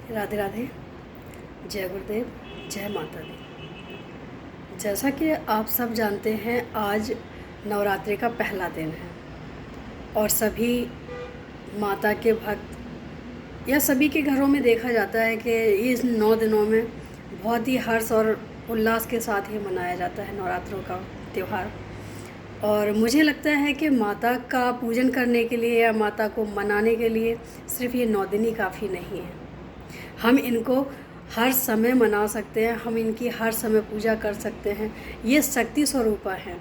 राधे राधे। जय गुरुदेव, जय माता दी। जैसा कि आप सब जानते हैं, आज नवरात्रि का पहला दिन है और सभी माता के भक्त या सभी के घरों में देखा जाता है कि इस 9 दिनों में बहुत ही हर्ष और उल्लास के साथ ही मनाया जाता है नवरात्रों का त्यौहार। और मुझे लगता है कि माता का पूजन करने के लिए या माता को मनाने के लिए सिर्फ ये 9 दिन ही काफ़ी नहीं है। हम इनको हर समय मना सकते हैं, हम इनकी हर समय पूजा कर सकते हैं। ये शक्ति स्वरूपा हैं।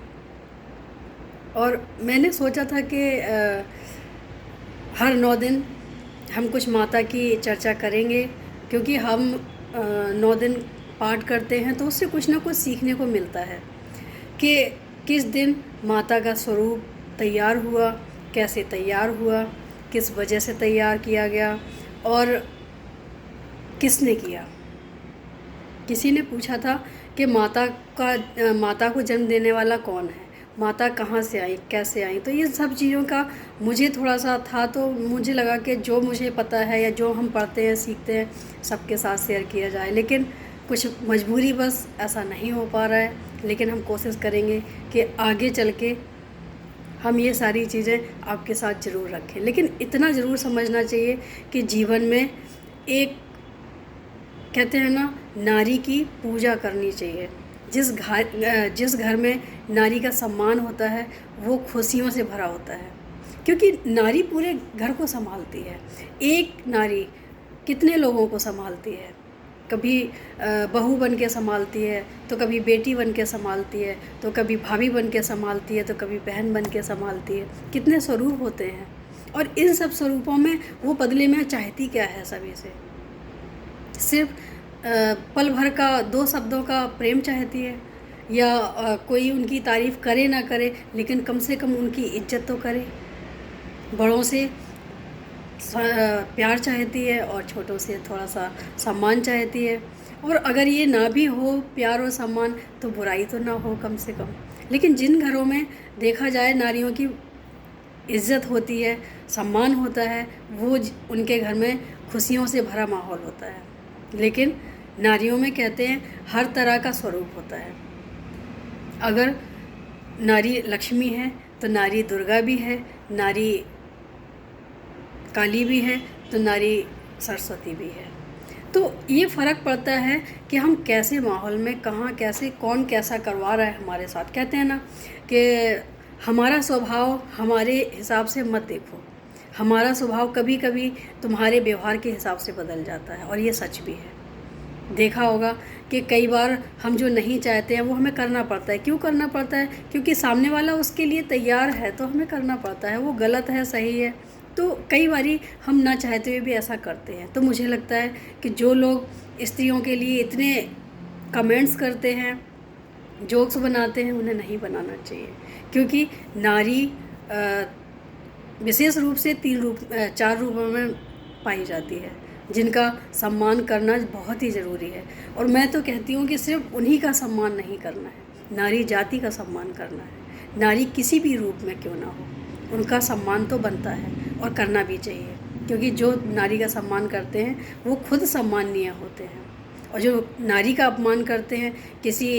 और मैंने सोचा था कि हर 9 दिन हम कुछ माता की चर्चा करेंगे, क्योंकि हम 9 दिन पाठ करते हैं तो उससे कुछ ना कुछ सीखने को मिलता है कि किस दिन माता का स्वरूप तैयार हुआ, कैसे तैयार हुआ, किस वजह से तैयार किया गया और किसने किया। किसी ने पूछा था कि माता को जन्म देने वाला कौन है, माता कहाँ से आई, कैसे आई। तो ये सब चीज़ों का मुझे थोड़ा सा था, तो मुझे लगा कि जो मुझे पता है या जो हम पढ़ते हैं सीखते हैं सबके साथ शेयर किया जाए। लेकिन कुछ मजबूरी बस ऐसा नहीं हो पा रहा है, लेकिन हम कोशिश करेंगे कि आगे चल के हम ये सारी चीज़ें आपके साथ ज़रूर रखें। लेकिन इतना ज़रूर समझना चाहिए कि जीवन में एक कहते हैं ना, नारी की पूजा करनी चाहिए। जिस घर में नारी का सम्मान होता है वो खुशियों से भरा होता है, क्योंकि नारी पूरे घर को संभालती है। एक नारी कितने लोगों को संभालती है, कभी बहू बन के संभालती है, तो कभी बेटी बन के संभालती है, तो कभी भाभी बन के संभालती है, तो कभी बहन बन के संभालती है। कितने स्वरूप होते हैं, और इन सब स्वरूपों में वो बदले में चाहती क्या है सभी से? सिर्फ पल भर का 2 शब्दों का प्रेम चाहती है, या कोई उनकी तारीफ़ करे ना करे, लेकिन कम से कम उनकी इज्जत तो करे। बड़ों से प्यार चाहती है और छोटों से थोड़ा सा सम्मान चाहती है। और अगर ये ना भी हो प्यार और सम्मान, तो बुराई तो ना हो कम से कम। लेकिन जिन घरों में देखा जाए नारियों की इज्जत होती है, सम्मान होता है, वो उनके घर में खुशियों से भरा माहौल होता है। लेकिन नारियों में कहते हैं हर तरह का स्वरूप होता है। अगर नारी लक्ष्मी है तो नारी दुर्गा भी है, नारी काली भी है, तो नारी सरस्वती भी है। तो ये फ़र्क पड़ता है कि हम कैसे माहौल में, कहाँ कैसे, कौन कैसा करवा रहा है हमारे साथ। कहते हैं ना कि हमारा स्वभाव हमारे हिसाब से मत देखो, हमारा स्वभाव कभी कभी तुम्हारे व्यवहार के हिसाब से बदल जाता है। और ये सच भी है। देखा होगा कि कई बार हम जो नहीं चाहते हैं वो हमें करना पड़ता है। क्यों करना पड़ता है? क्योंकि सामने वाला उसके लिए तैयार है, तो हमें करना पड़ता है। वो गलत है, सही है, तो कई बारी हम ना चाहते हुए भी ऐसा करते हैं। तो मुझे लगता है कि जो लोग स्त्रियों के लिए इतने कमेंट्स करते हैं, जोक्स बनाते हैं, उन्हें नहीं बनाना चाहिए। क्योंकि नारी विशेष रूप से 4 रूपों में पाई जाती है, जिनका सम्मान करना बहुत ही ज़रूरी है। और मैं तो कहती हूँ कि सिर्फ उन्हीं का सम्मान नहीं करना है, नारी जाति का सम्मान करना है। नारी किसी भी रूप में क्यों ना हो, उनका सम्मान तो बनता है और करना भी चाहिए। क्योंकि जो नारी का सम्मान करते हैं वो खुद सम्माननीय होते हैं, और जो नारी का अपमान करते हैं किसी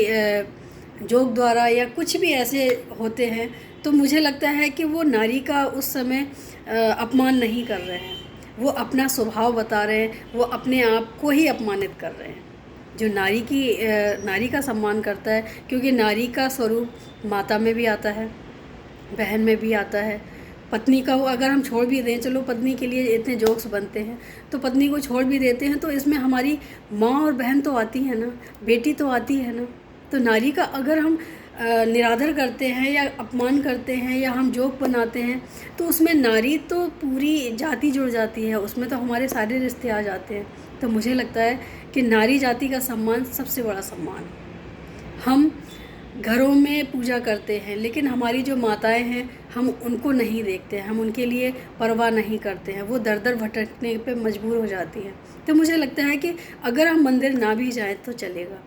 जोक द्वारा या कुछ भी ऐसे होते हैं, तो मुझे लगता है कि वो नारी का उस समय अपमान नहीं कर रहे हैं, वो अपना स्वभाव बता रहे हैं, वो अपने आप को ही अपमानित कर रहे हैं। जो नारी का सम्मान करता है, क्योंकि नारी का स्वरूप माता में भी आता है, बहन में भी आता है, पत्नी का वो अगर हम छोड़ भी दें, चलो पत्नी के लिए इतने जोक्स बनते हैं, तो पत्नी को छोड़ भी देते हैं, तो इसमें हमारी माँ और बहन तो आती है ना, बेटी तो आती है ना। तो नारी का अगर हम निरादर करते हैं या अपमान करते हैं या हम जोक बनाते हैं, तो उसमें नारी तो पूरी जाति जुड़ जाती है, उसमें तो हमारे सारे रिश्ते आ जाते हैं। तो मुझे लगता है कि नारी जाति का सम्मान सबसे बड़ा सम्मान है। हम घरों में पूजा करते हैं, लेकिन हमारी जो माताएं हैं हम उनको नहीं देखते हैं, हम उनके लिए परवाह नहीं करते हैं, वो दर दर भटकने पे मजबूर हो जाती हैं। तो मुझे लगता है कि अगर हम मंदिर ना भी जाएं तो चलेगा,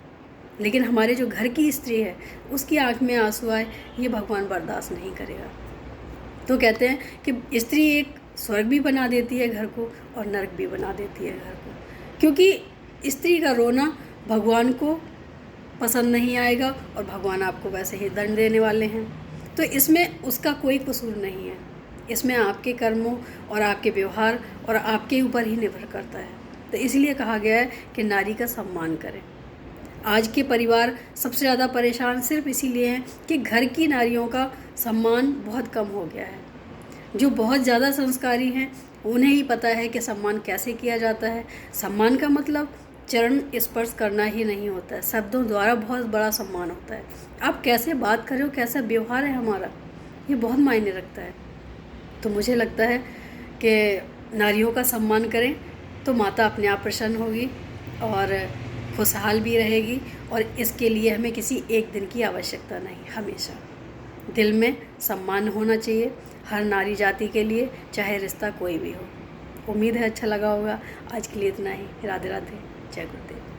लेकिन हमारे जो घर की स्त्री है उसकी आंख में आंसू आए, ये भगवान बर्दाश्त नहीं करेगा। तो कहते हैं कि स्त्री एक स्वर्ग भी बना देती है घर को और नरक भी बना देती है घर को। क्योंकि स्त्री का रोना भगवान को पसंद नहीं आएगा और भगवान आपको वैसे ही दंड देने वाले हैं। तो इसमें उसका कोई कसूर नहीं है, इसमें आपके कर्मों और आपके व्यवहार और आपके ऊपर ही निर्भर करता है। तो इसलिए कहा गया है कि नारी का सम्मान करें। आज के परिवार सबसे ज़्यादा परेशान सिर्फ इसीलिए हैं कि घर की नारियों का सम्मान बहुत कम हो गया है। जो बहुत ज़्यादा संस्कारी हैं उन्हें ही पता है कि सम्मान कैसे किया जाता है। सम्मान का मतलब चरण स्पर्श करना ही नहीं होता है, शब्दों द्वारा बहुत बड़ा सम्मान होता है। आप कैसे बात कर रहे हो, कैसा व्यवहार है हमारा, ये बहुत मायने रखता है। तो मुझे लगता है कि नारियों का सम्मान करें तो माता अपने आप प्रसन्न होगी और खुशहाल भी रहेगी। और इसके लिए हमें किसी एक दिन की आवश्यकता नहीं, हमेशा दिल में सम्मान होना चाहिए हर नारी जाति के लिए, चाहे रिश्ता कोई भी हो। उम्मीद है अच्छा लगा होगा। आज के लिए इतना ही। राधे राधे, जय गुरुदेव।